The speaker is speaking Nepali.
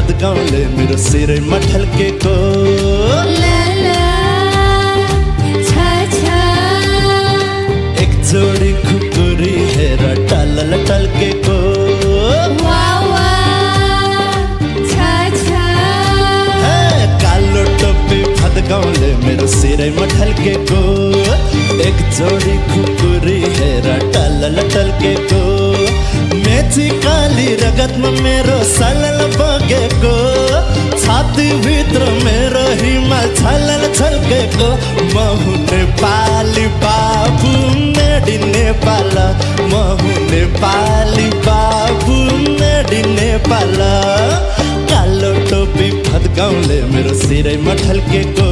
भद्काउँले मेरो शिरैमा ठल्केको एक जोडी खुकुरी हेर टलल टल्केको कालो टोपी भद्काउँले मेरो शिरैमा ठल्केको एक जोडी खुकुरी हेर टलल टल्केको मेची काली रगतमा मेरो सलल बगेको छातीभित्र मेरो हिमाल छलल छल्केको म हुँ नेपाली बाबु मेड इन नेपाल म हुँ नेपाली बाबु मेड इन नेपाल कालो टोपी भद्काउँले मेरो शिरैमा ठल्केको